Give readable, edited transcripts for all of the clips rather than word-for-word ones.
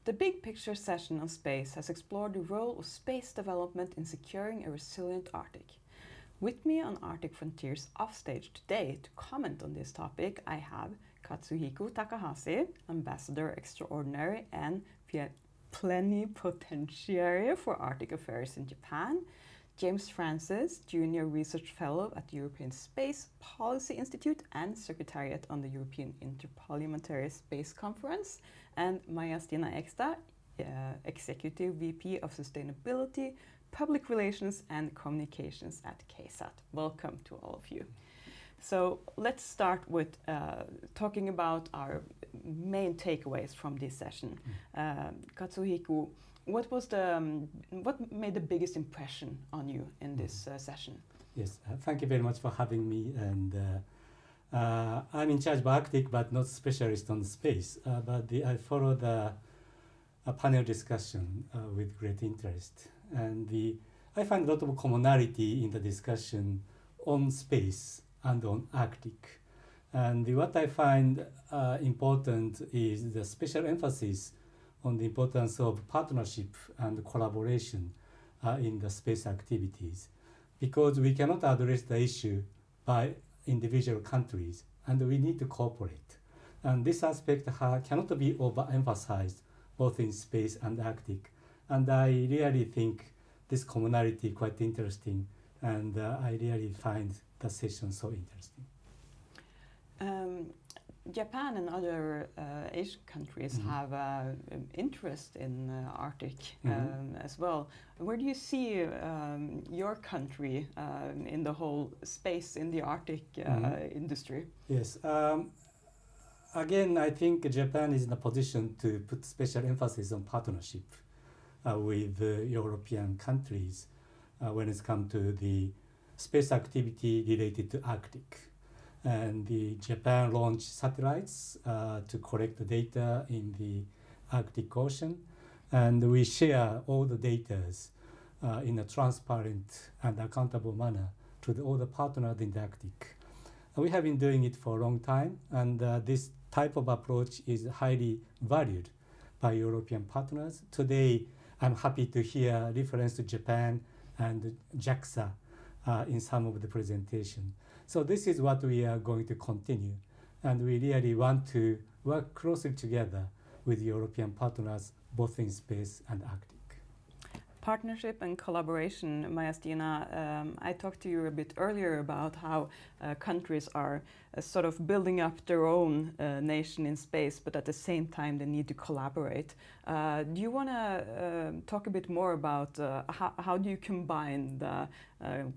The Big Picture session on space has explored the role of space development in securing a resilient Arctic. With me on Arctic Frontiers Offstage today to comment on this topic, I have Katsuhiko Takahasi, Ambassador Extraordinary and Plenipotentiary for Arctic Affairs in Japan, James Francis, Junior Research Fellow at the European Space Policy Institute and Secretariat on the European Interparliamentary Space Conference, and Maja-Stina Ekstedt, Executive VP of Sustainability, Public Relations and Communications at KSAT. Welcome to all of you. So let's start with talking about our main takeaways from this session. Katsuhiko, what made the biggest impression on you in this session? Yes, thank you very much for having me. And I'm in charge of Arctic, but not specialist on space. I follow the panel discussion with great interest. And I find a lot of commonality in the discussion on space and on Arctic. And what I find important is the special emphasis on the importance of partnership and collaboration in the space activities, because we cannot address the issue by individual countries, and we need to cooperate. And this aspect cannot be overemphasized both in space and Arctic. And I really think this commonality quite interesting, and I really find the session so interesting. Japan and other Asian countries have interest in Arctic as well. Where do you see your country in the whole space in the Arctic industry? Yes. Again, I think Japan is in a position to put special emphasis on partnership with European countries when it comes to the space activity related to Arctic. And Japan launched satellites to collect the data in the Arctic Ocean, and we share all the data in a transparent and accountable manner to all the partners in the Arctic. We have been doing it for a long time, and this type of approach is highly valued by European partners. Today, I'm happy to hear reference to Japan and JAXA in some of the presentation. So this is what we are going to continue, and we really want to work closely together with European partners, both in space and Arctic. Partnership and collaboration, Maja-Stina, I talked to you a bit earlier about how countries are sort of building up their own nation in space, but at the same time they need to collaborate. Do you want to talk a bit more about how do you combine the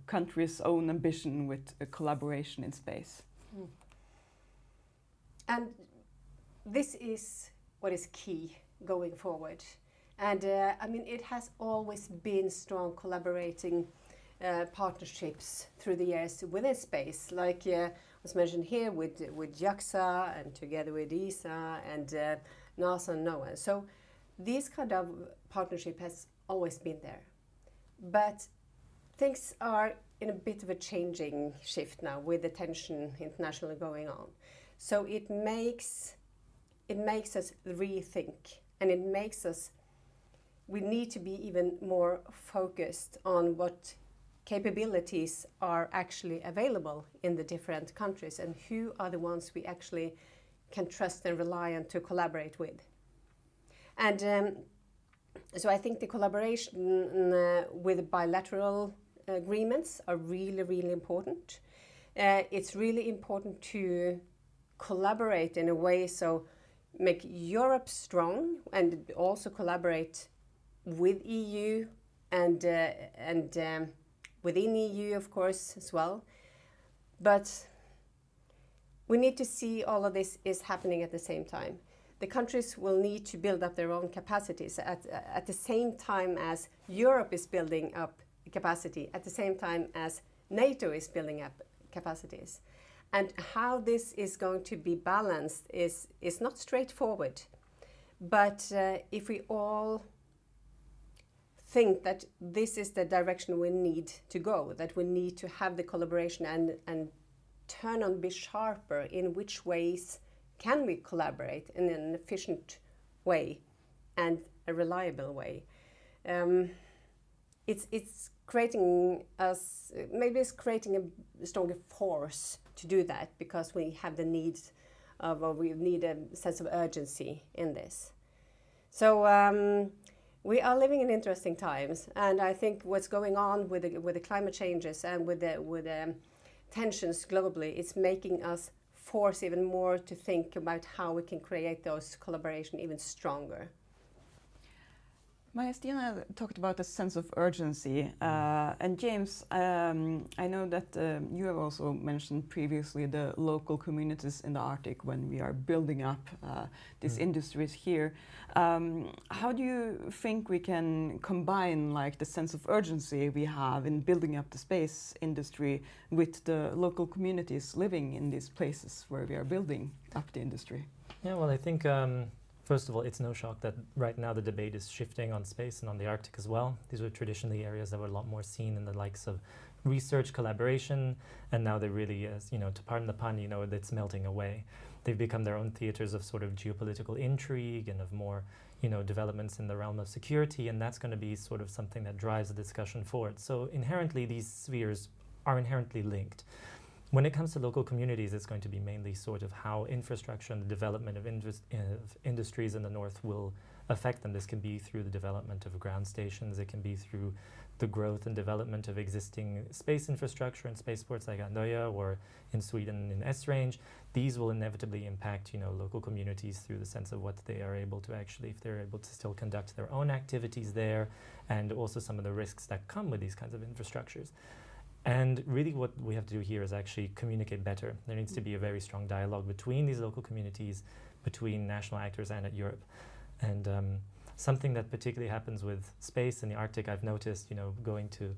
country's own ambition with collaboration in space? And this is what is key going forward. And I mean, it has always been strong collaborating partnerships through the years within space, like was mentioned here with JAXA and together with ESA and NASA and NOAA. So this kind of partnership has always been there. But things are in a bit of a changing shift now with the tension internationally going on. So it makes us rethink, and it makes us we need to be even more focused on what capabilities are actually available in the different countries and who are the ones we actually can trust and rely on to collaborate with. And so I think the collaboration with bilateral agreements are really, really important. It's really important to collaborate in a way so make Europe strong and also collaborate with EU and within EU, of course, as well. But we need to see all of this is happening at the same time. The countries will need to build up their own capacities at the same time as Europe is building up capacity, at the same time as NATO is building up capacities. And how this is going to be balanced is not straightforward. But if we all think that this is the direction we need to go, that we need to have the collaboration and turn on, be sharper in which ways can we collaborate in an efficient way and a reliable way. It's creating us, maybe it's creating a stronger force to do that, because we have the needs of, or we need a sense of urgency in this. So we are living in interesting times, and I think what's going on with the climate changes and with the tensions globally, it's making us force even more to think about how we can create those collaboration even stronger. Maja-Stina talked about a sense of urgency, and James, I know that you have also mentioned previously the local communities in the Arctic when we are building up these industries here. How do you think we can combine like the sense of urgency we have in building up the space industry with the local communities living in these places where we are building up the industry? Yeah, well, I think first of all, it's no shock that right now the debate is shifting on space and on the Arctic as well. These were traditionally areas that were a lot more seen in the likes of research collaboration, and now they really, as you know, to pardon the pun, you know, it's melting away. They've become their own theaters of sort of geopolitical intrigue and of more, you know, developments in the realm of security, and that's going to be sort of something that drives the discussion forward. So inherently, these spheres are inherently linked. When it comes to local communities, it's going to be mainly sort of how infrastructure and the development of industries in the north will affect them. This can be through the development of ground stations, it can be through the growth and development of existing space infrastructure and spaceports like Andøya, or in Sweden in S-Range. These will inevitably impact, you know, local communities through the sense of what they are able to actually, if they're able to still conduct their own activities there, and also some of the risks that come with these kinds of infrastructures. And really what we have to do here is actually communicate better. There needs to be a very strong dialogue between these local communities, between national actors and at Europe. And something that particularly happens with space in the Arctic, I've noticed, you know, going to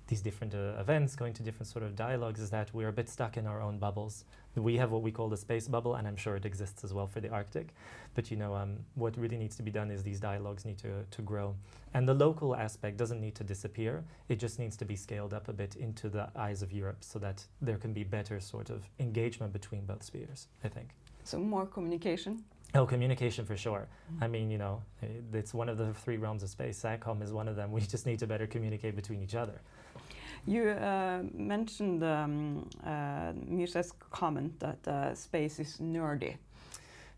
these different events, going to different sort of dialogues, is that we're a bit stuck in our own bubbles. We have what we call the space bubble, and I'm sure it exists as well for the Arctic. But you know, what really needs to be done is these dialogues need to grow. And the local aspect doesn't need to disappear. It just needs to be scaled up a bit into the eyes of Europe so that there can be better sort of engagement between both spheres, I think. So more communication? Oh, communication for sure. I mean, you know, it's one of the three realms of space. SATCOM is one of them. We just need to better communicate between each other. You mentioned Mirza's comment that space is nerdy.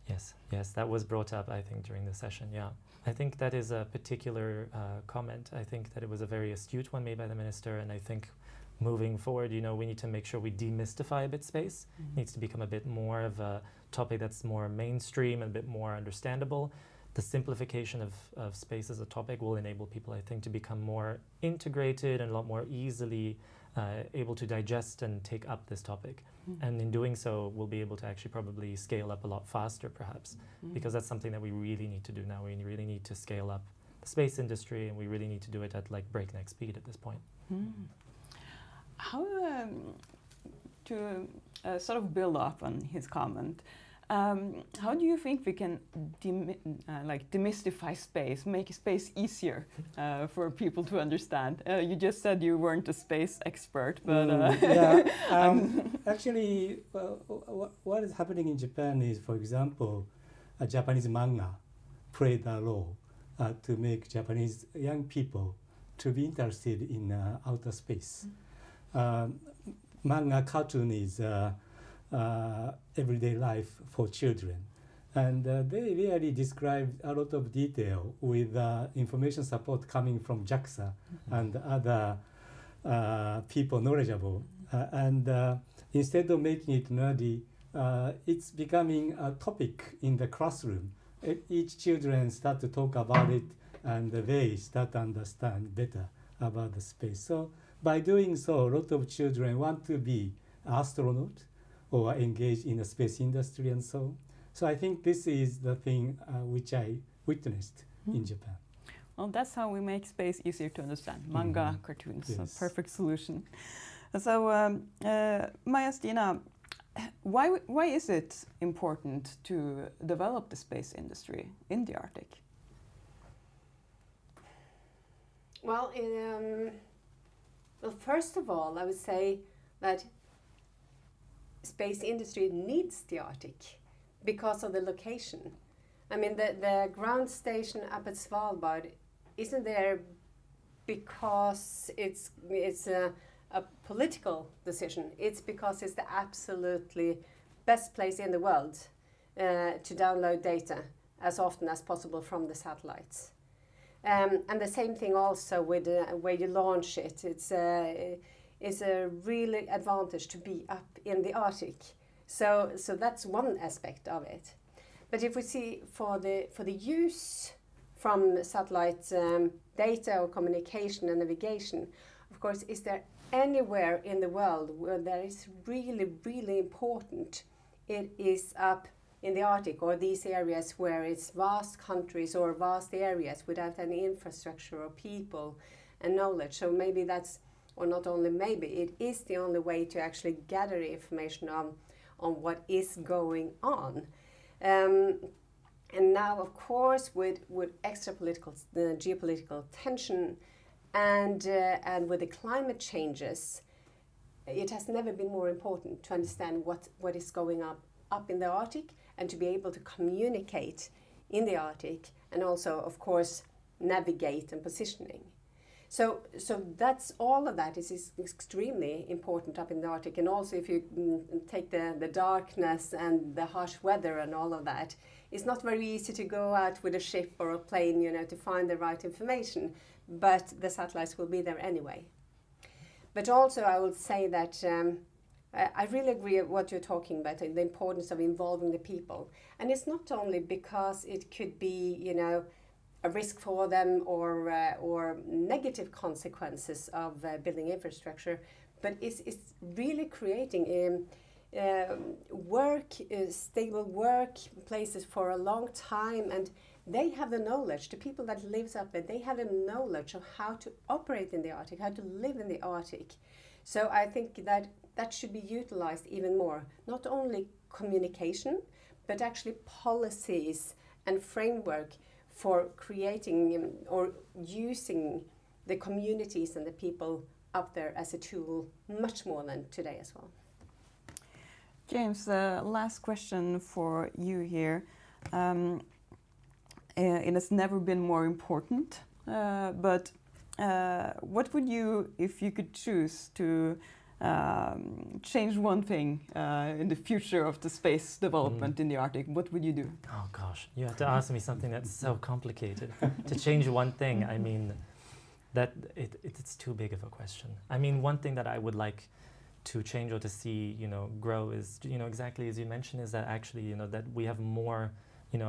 Yes, yes, that was brought up, I think, during the session, yeah. I think that is a particular comment. I think that it was a very astute one made by the minister, and I think moving forward, you know, we need to make sure we demystify a bit space. It needs to become a bit more of a topic that's more mainstream and a bit more understandable. The simplification of space as a topic will enable people, I think, to become more integrated and a lot more easily able to digest and take up this topic. And in doing so, we'll be able to actually probably scale up a lot faster, perhaps, because that's something that we really need to do now. We really need to scale up the space industry, and we really need to do it at like breakneck speed at this point. How to sort of build up on his comment, how do you think we can demystify space, make space easier for people to understand? You just said you weren't a space expert, but actually, what is happening in Japan is, for example, a Japanese manga played a role to make Japanese young people to be interested in outer space. Manga cartoon is everyday life for children, and they really describe a lot of detail with information support coming from JAXA and other people knowledgeable. And instead of making it nerdy, it's becoming a topic in the classroom. Each children start to talk about it, and they start to understand better about the space. So by doing so, a lot of children want to be astronaut or engage in the space industry and so on. So I think this is the thing which I witnessed in Japan. Well, that's how we make space easier to understand. Manga cartoons, Yes. a perfect solution. So, Maja-Stina, why is it important to develop the space industry in the Arctic? Well, first of all, I would say that space industry needs the Arctic because of the location. I mean, the ground station up at Svalbard isn't there because it's a political decision. It's because it's the absolutely best place in the world to download data as often as possible from the satellites. And the same thing also with where you launch it. It's a really advantage to be up in the Arctic. So that's one aspect of it. But if we see for the use from satellite data or communication and navigation, of course, is there anywhere in the world where that is really, really important? It is up in the Arctic, or these areas where it's vast countries or vast areas without any infrastructure or people and knowledge. So maybe that's, or not only maybe, it is the only way to actually gather information on what is going on. And now, of course, with extra geopolitical tension and with the climate changes, it has never been more important to understand what is going up in the Arctic and to be able to communicate in the Arctic and also, of course, navigate and positioning. So that's all of that is extremely important up in the Arctic. And also if you take the darkness and the harsh weather and all of that, it's not very easy to go out with a ship or a plane, to find the right information, but the satellites will be there anyway. But also I would say that I really agree with what you're talking about, the importance of involving the people. And it's not only because it could be, a risk for them or negative consequences of building infrastructure, but it's really creating stable workplaces for a long time, and they have the knowledge. The people that lives up there, they have the knowledge of how to operate in the Arctic, how to live in the Arctic. So I think that should be utilized even more. Not only communication, but actually policies and framework for creating or using the communities and the people up there as a tool much more than today as well. James, last question for you here. It has never been more important, but what would you, if you could choose to change one thing in the future of the space development in the Arctic, what would you do? Oh gosh, you have to ask me something that's so complicated. To change one thing, I mean, it's too big of a question. I mean, one thing that I would like to change or to see, grow is, exactly as you mentioned, is that actually, that we have more,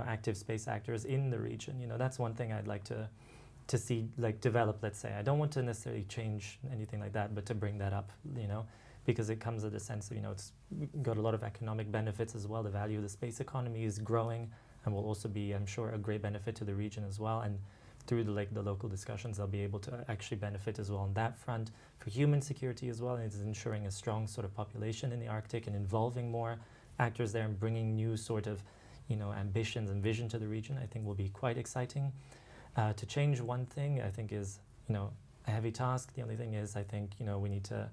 active space actors in the region. That's one thing I'd like to see, like, develop, let's say. I don't want to necessarily change anything like that, but to bring that up, because it comes with a sense of, it's got a lot of economic benefits as well. The value of the space economy is growing and will also be, I'm sure, a great benefit to the region as well. And through the local discussions, they'll be able to actually benefit as well on that front for human security as well. And it's ensuring a strong sort of population in the Arctic and involving more actors there and bringing new sort of, ambitions and vision to the region, I think will be quite exciting. To change one thing, I think is, a heavy task. The only thing is, I think, we need to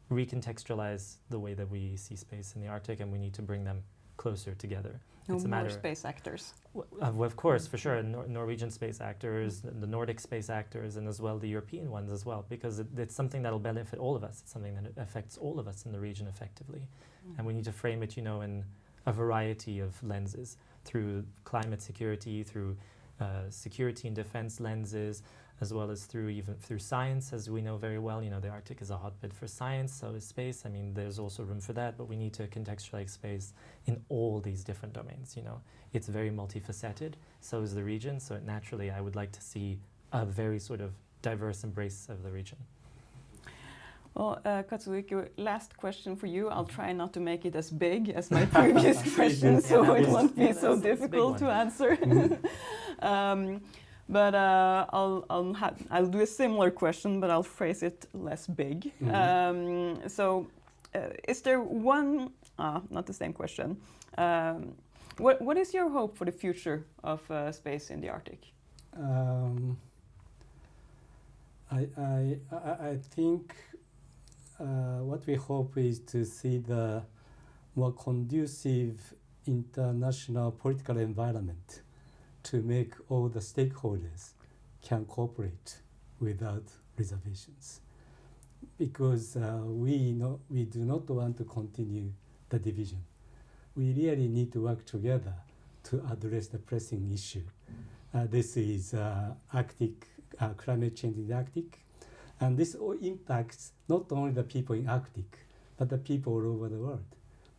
recontextualize the way that we see space in the Arctic, and we need to bring them closer together. It's a matter more space actors. Of course, for sure, Norwegian space actors, the Nordic space actors, and as well the European ones as well, because it's something that'll benefit all of us. It's something that affects all of us in the region effectively. And we need to frame it, in a variety of lenses, through climate security, through security and defense lenses, as well as through science, as we know very well. The Arctic is a hotbed for science, so is space. I mean, there's also room for that, but we need to contextualize space in all these different domains. It's very multifaceted, so is the region, so naturally I would like to see a very sort of diverse embrace of the region. Well, Katsuhiko, last question for you. I'll try not to make it as big as my previous question, so it won't be so difficult to answer. But I'll do a similar question, but I'll phrase it less big. So, is there one? Not the same question. What is your hope for the future of space in the Arctic? I think what we hope is to see the more conducive international political environment to make all the stakeholders can cooperate without reservations. Because we do not want to continue the division. We really need to work together to address the pressing issue. This is Arctic, climate change in the Arctic. And this all impacts not only the people in Arctic, but the people all over the world.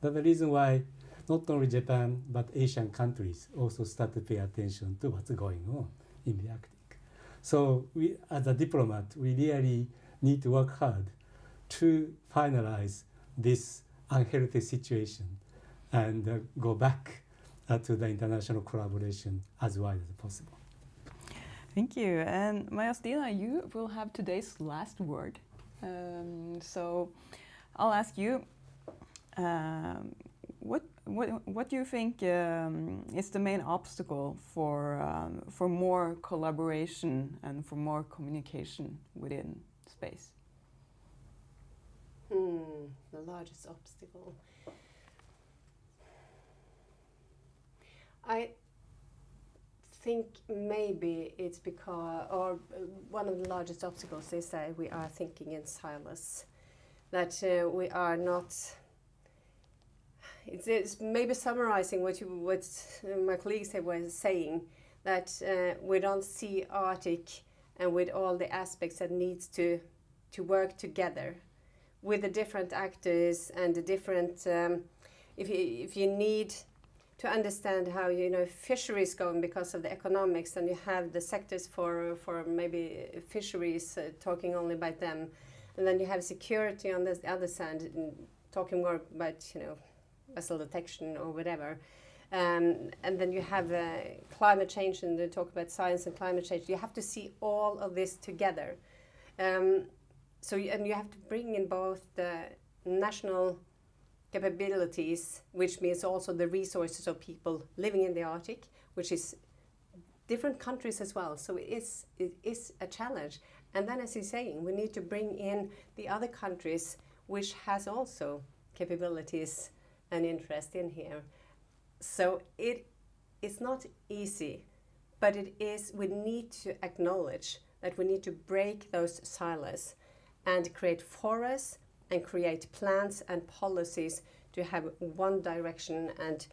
That's the reason why not only Japan, but Asian countries also start to pay attention to what's going on in the Arctic. So we, as a diplomat, we really need to work hard to finalize this unhealthy situation and go back to the international collaboration as wide as possible. Thank you. And Maja-Stina, you will have today's last word. So I'll ask you, what do you think is the main obstacle for more collaboration and for more communication within space? The largest obstacle. I think maybe it's because, or one of the largest obstacles is that we are thinking in silos, that we are not. It's maybe summarizing what my colleagues were saying, that we don't see Arctic and with all the aspects that needs to work together with the different actors and the different. If you need to understand how fisheries going because of the economics, and you have the sectors for maybe fisheries talking only about them, and then you have security on the other side talking more about vessel detection or whatever, and then you have climate change and they talk about science and climate change. You have to see all of this together, and you have to bring in both the national capabilities, which means also the resources of people living in the Arctic, which is different countries as well. So it is a challenge. And then, as he's saying, we need to bring in the other countries, which has also capabilities and interest in here. So it's not easy, but it is. We need to acknowledge that we need to break those silos and create forests and create plans and policies to have one direction and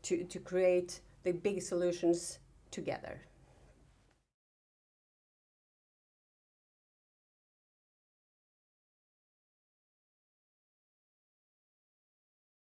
to create the big solutions together.